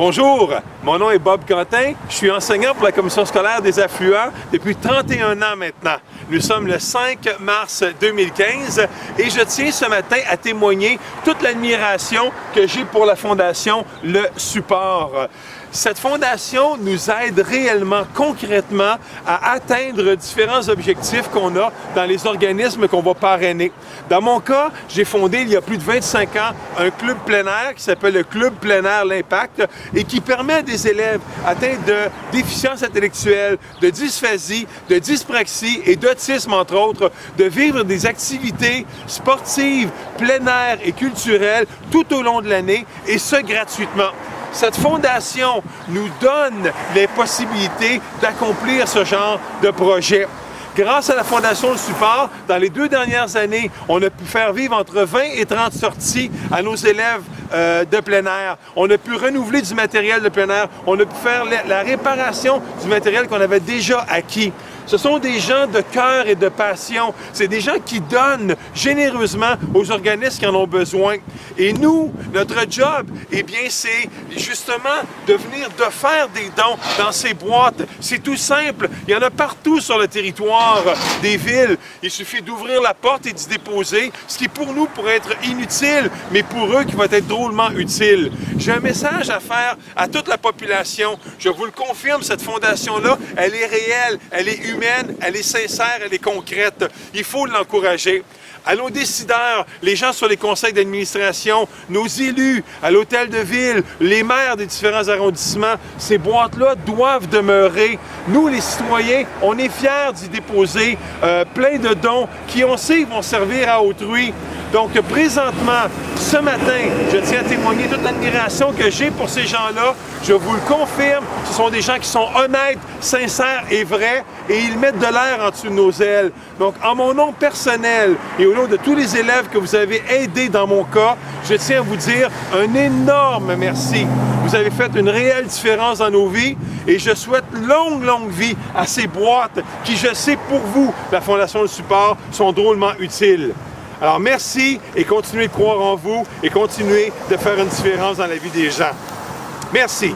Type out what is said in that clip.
Bonjour, mon nom est Bob Quentin. Je suis enseignant pour la Commission scolaire des affluents depuis 31 ans maintenant. Nous sommes le 5 mars 2015 et je tiens ce matin à témoigner toute l'admiration que j'ai pour la Fondation Le Support. Cette fondation nous aide réellement, concrètement, à atteindre différents objectifs qu'on a dans les organismes qu'on va parrainer. Dans mon cas, j'ai fondé il y a plus de 25 ans un club plein air qui s'appelle le Club plein air L'Impact et qui permet à des élèves atteints de déficience intellectuelle, de dysphasie, de dyspraxie et d'autisme, entre autres, de vivre des activités sportives, plein air et culturelles tout au long de l'année et ce, gratuitement. Cette fondation nous donne les possibilités d'accomplir ce genre de projet. Grâce à la Fondation Le Support, dans les 2 dernières années, on a pu faire vivre entre 20 et 30 sorties à nos élèves de plein air. On a pu renouveler du matériel de plein air. On a pu faire la réparation du matériel qu'on avait déjà acquis. Ce sont des gens de cœur et de passion. C'est des gens qui donnent généreusement aux organismes qui en ont besoin. Et nous, notre job, eh bien, c'est justement de venir de faire des dons dans ces boîtes. C'est tout simple. Il y en a partout sur le territoire des villes. Il suffit d'ouvrir la porte et d'y déposer, ce qui pour nous pourrait être inutile, mais pour eux qui va être drôlement utile. J'ai un message à faire à toute la population. Je vous le confirme, cette fondation-là, elle est réelle, elle est humaine, elle est sincère, elle est concrète. Il faut l'encourager. À nos décideurs, les gens sur les conseils d'administration, nos élus, à l'hôtel de ville, les maires des différents arrondissements, ces boîtes-là doivent demeurer. Nous, les citoyens, on est fiers d'y déposer plein de dons qui, on sait, vont servir à autrui. Donc, présentement, ce matin, je tiens à témoigner toute l'admiration que j'ai pour ces gens-là. Je vous le confirme, ce sont des gens qui sont honnêtes, sincères et vrais, et ils mettent de l'air en dessous de nos ailes. Donc, en mon nom personnel et au nom de tous les élèves que vous avez aidés dans mon cas, je tiens à vous dire un énorme merci. Vous avez fait une réelle différence dans nos vies et je souhaite longue vie à ces boîtes qui, je sais pour vous, la Fondation Le Support, sont drôlement utiles. Alors merci et continuez de croire en vous et continuez de faire une différence dans la vie des gens. Merci.